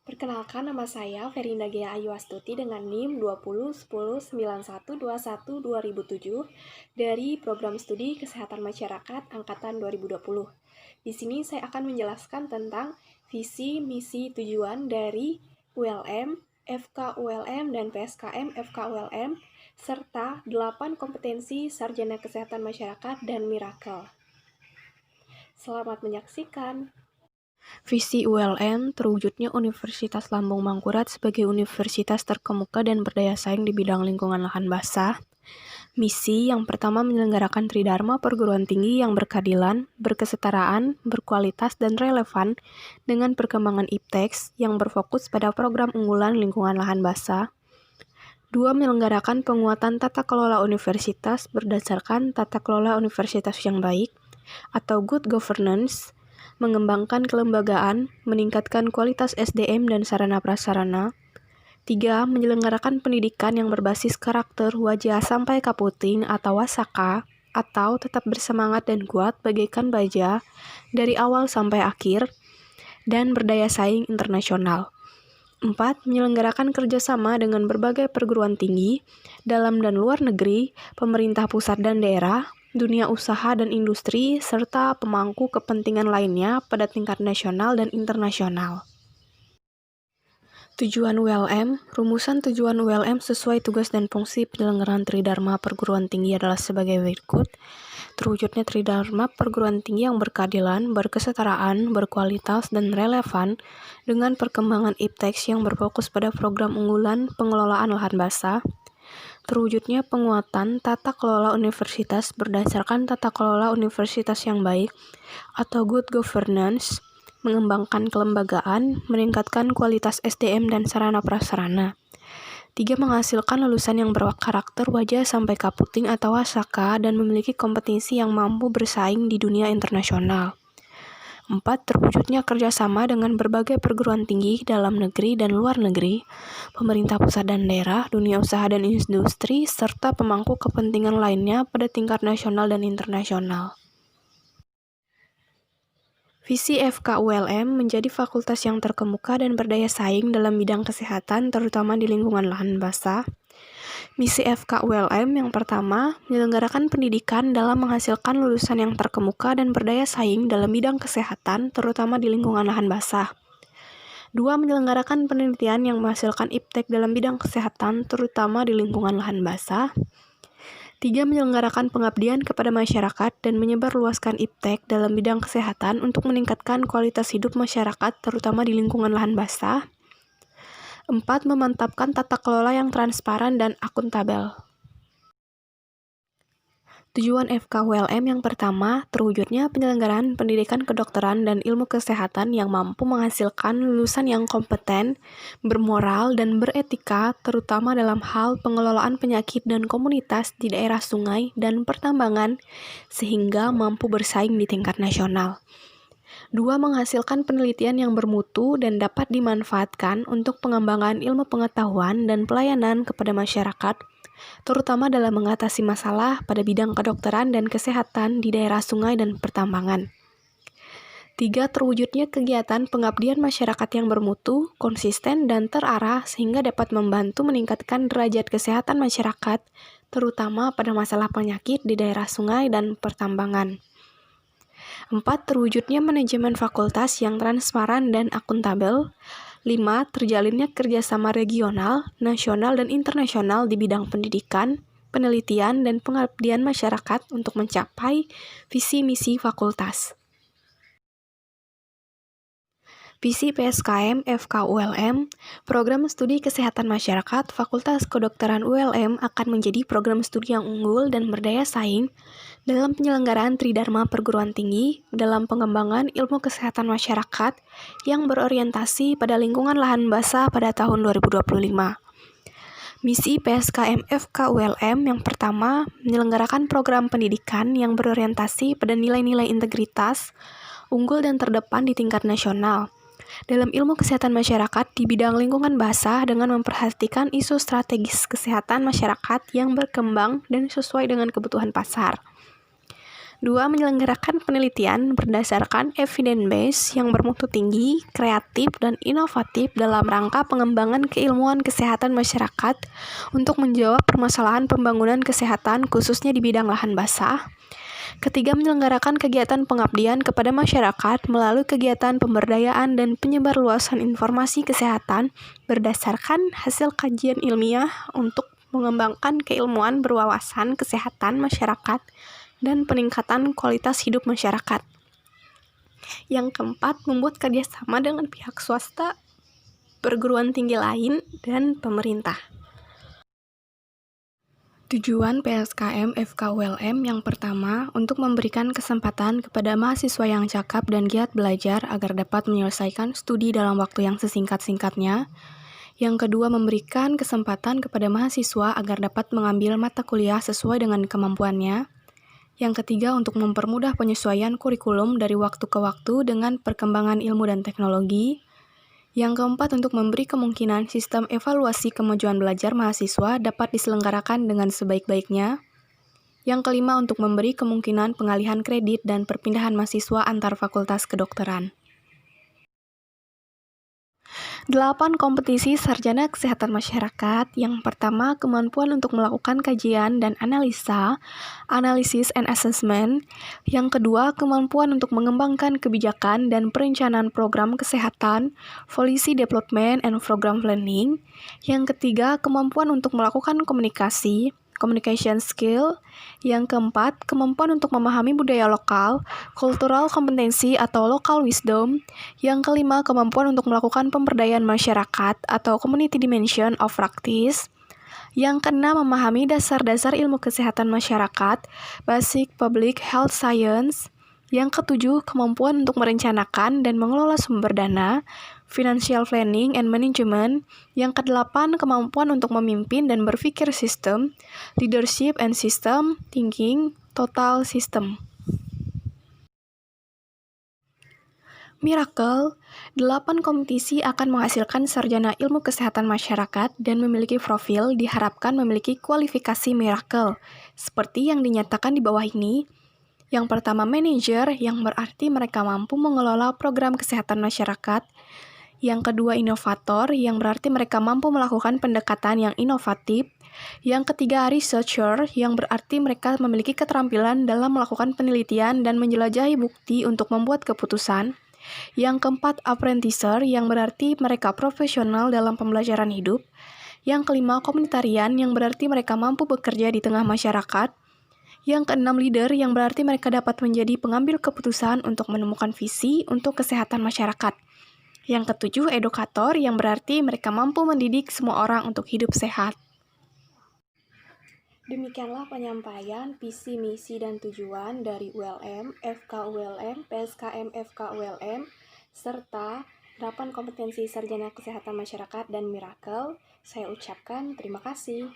Perkenalkan, nama saya Ferinda Gea Ayu Astuti dengan NIM 201091212007 dari Program Studi Kesehatan Masyarakat Angkatan 2020. Di sini saya akan menjelaskan tentang visi, misi, tujuan dari ULM, FKULM, dan PSKM FKULM, serta 8 kompetensi Sarjana Kesehatan Masyarakat dan Miracle. Selamat menyaksikan. Visi ULM terwujudnya Universitas Lambung Mangkurat sebagai universitas terkemuka dan berdaya saing di bidang lingkungan lahan basah. Misi yang pertama menyelenggarakan Tridharma perguruan tinggi yang berkeadilan, berkesetaraan, berkualitas, dan relevan dengan perkembangan IPTEX yang berfokus pada program unggulan lingkungan lahan basah. 2. Menyelenggarakan penguatan tata kelola universitas berdasarkan tata kelola universitas yang baik atau good governance, mengembangkan kelembagaan, meningkatkan kualitas SDM dan sarana prasarana. 3. Menyelenggarakan pendidikan yang berbasis karakter wajah sampai kaputing atau wasaka, atau tetap bersemangat dan kuat bagaikan baja dari awal sampai akhir, dan berdaya saing internasional. 4. Menyelenggarakan kerjasama dengan berbagai perguruan tinggi, dalam dan luar negeri, pemerintah pusat dan daerah, dunia usaha dan industri, serta pemangku kepentingan lainnya pada tingkat nasional dan internasional. Tujuan ULM. Rumusan tujuan ULM sesuai tugas dan fungsi penyelenggaraan Tridharma perguruan tinggi adalah sebagai berikut. Terwujudnya Tridharma perguruan tinggi yang berkeadilan, berkesetaraan, berkualitas, dan relevan dengan perkembangan IPTEX yang berfokus pada program unggulan pengelolaan lahan basah. Terwujudnya penguatan tata kelola universitas berdasarkan tata kelola universitas yang baik atau good governance, mengembangkan kelembagaan, meningkatkan kualitas SDM dan sarana prasarana. 3. Menghasilkan lulusan yang berkarakter wajah sampai kaputing atau wasaka dan memiliki kompetensi yang mampu bersaing di dunia internasional. 4. Terwujudnya kerjasama dengan berbagai perguruan tinggi dalam negeri dan luar negeri, pemerintah pusat dan daerah, dunia usaha dan industri, serta pemangku kepentingan lainnya pada tingkat nasional dan internasional. Visi FKULM menjadi fakultas yang terkemuka dan berdaya saing dalam bidang kesehatan, terutama di lingkungan lahan basah. Misi FKULM yang pertama, menyelenggarakan pendidikan dalam menghasilkan lulusan yang terkemuka dan berdaya saing dalam bidang kesehatan, terutama di lingkungan lahan basah. 2. Menyelenggarakan penelitian yang menghasilkan IPTEK dalam bidang kesehatan, terutama di lingkungan lahan basah. 3. Menyelenggarakan pengabdian kepada masyarakat dan menyebarluaskan IPTEK dalam bidang kesehatan untuk meningkatkan kualitas hidup masyarakat, terutama di lingkungan lahan basah. 4. Memantapkan tata kelola yang transparan dan akuntabel. Tujuan FKULM yang pertama, terwujudnya penyelenggaraan pendidikan kedokteran dan ilmu kesehatan yang mampu menghasilkan lulusan yang kompeten, bermoral, dan beretika, terutama dalam hal pengelolaan penyakit dan komunitas di daerah sungai dan pertambangan, sehingga mampu bersaing di tingkat nasional. 2. Menghasilkan penelitian yang bermutu dan dapat dimanfaatkan untuk pengembangan ilmu pengetahuan dan pelayanan kepada masyarakat, terutama dalam mengatasi masalah pada bidang kedokteran dan kesehatan di daerah sungai dan pertambangan. 3. Terwujudnya kegiatan pengabdian masyarakat yang bermutu, konsisten, dan terarah sehingga dapat membantu meningkatkan derajat kesehatan masyarakat, terutama pada masalah penyakit di daerah sungai dan pertambangan. 4. Terwujudnya manajemen fakultas yang transparan dan akuntabel. 5. Terjalinnya kerjasama regional, nasional, dan internasional di bidang pendidikan, penelitian, dan pengabdian masyarakat untuk mencapai visi misi fakultas. Visi PSKM FKULM, Program Studi Kesehatan Masyarakat Fakultas Kedokteran ULM akan menjadi program studi yang unggul dan berdaya saing dalam penyelenggaraan Tridharma perguruan tinggi dalam pengembangan ilmu kesehatan masyarakat yang berorientasi pada lingkungan lahan basah pada tahun 2025. Misi PSKM FKULM yang pertama, menyelenggarakan program pendidikan yang berorientasi pada nilai-nilai integritas, unggul dan terdepan di tingkat nasional dalam ilmu kesehatan masyarakat di bidang lingkungan basah dengan memperhatikan isu strategis kesehatan masyarakat yang berkembang dan sesuai dengan kebutuhan pasar. 2. Menyelenggarakan penelitian berdasarkan evidence base yang bermutu tinggi, kreatif, dan inovatif dalam rangka pengembangan keilmuan kesehatan masyarakat untuk menjawab permasalahan pembangunan kesehatan khususnya di bidang lahan basah. Ketiga, menyelenggarakan kegiatan pengabdian kepada masyarakat melalui kegiatan pemberdayaan dan penyebarluasan informasi kesehatan berdasarkan hasil kajian ilmiah untuk mengembangkan keilmuan berwawasan kesehatan masyarakat dan peningkatan kualitas hidup masyarakat. Yang keempat, membuat kerjasama dengan pihak swasta, perguruan tinggi lain, dan pemerintah. Tujuan PSKM FKULM yang pertama, untuk memberikan kesempatan kepada mahasiswa yang cakap dan giat belajar agar dapat menyelesaikan studi dalam waktu yang sesingkat-singkatnya. Yang kedua, memberikan kesempatan kepada mahasiswa agar dapat mengambil mata kuliah sesuai dengan kemampuannya. Yang ketiga, untuk mempermudah penyesuaian kurikulum dari waktu ke waktu dengan perkembangan ilmu dan teknologi. Yang keempat, untuk memberi kemungkinan sistem evaluasi kemajuan belajar mahasiswa dapat diselenggarakan dengan sebaik-baiknya. Yang kelima, untuk memberi kemungkinan pengalihan kredit dan perpindahan mahasiswa antar fakultas kedokteran. 8. Kompetisi sarjana kesehatan masyarakat. Yang pertama, kemampuan untuk melakukan kajian dan analisa, analysis and assessment. Yang kedua, kemampuan untuk mengembangkan kebijakan dan perencanaan program kesehatan, policy development and program planning. Yang ketiga, kemampuan untuk melakukan komunikasi, communication skill. Yang keempat, kemampuan untuk memahami budaya lokal, cultural competency atau local wisdom. Yang kelima, kemampuan untuk melakukan pemberdayaan masyarakat atau community dimension of practice. Yang keenam, memahami dasar-dasar ilmu kesehatan masyarakat, basic public health science. Yang ketujuh, kemampuan untuk merencanakan dan mengelola sumber dana, financial planning and management. Yang kedelapan, kemampuan untuk memimpin dan berpikir sistem, leadership and system thinking, total system. Miracle, 8 kompetisi akan menghasilkan sarjana ilmu kesehatan masyarakat dan memiliki profil diharapkan memiliki kualifikasi miracle, seperti yang dinyatakan di bawah ini. Yang pertama, manajer, yang berarti mereka mampu mengelola program kesehatan masyarakat. Yang kedua, inovator, yang berarti mereka mampu melakukan pendekatan yang inovatif. Yang ketiga, researcher, yang berarti mereka memiliki keterampilan dalam melakukan penelitian dan menjelajahi bukti untuk membuat keputusan. Yang keempat, apprenticer, yang berarti mereka profesional dalam pembelajaran hidup. Yang kelima, komunitarian, yang berarti mereka mampu bekerja di tengah masyarakat. Yang keenam, leader, yang berarti mereka dapat menjadi pengambil keputusan untuk menemukan visi untuk kesehatan masyarakat. Yang ketujuh, edukator, yang berarti mereka mampu mendidik semua orang untuk hidup sehat. Demikianlah penyampaian visi, misi, dan tujuan dari ULM, FKULM, PSKM FKULM, serta 8 kompetensi sarjana kesehatan masyarakat dan Miracle. Saya ucapkan terima kasih.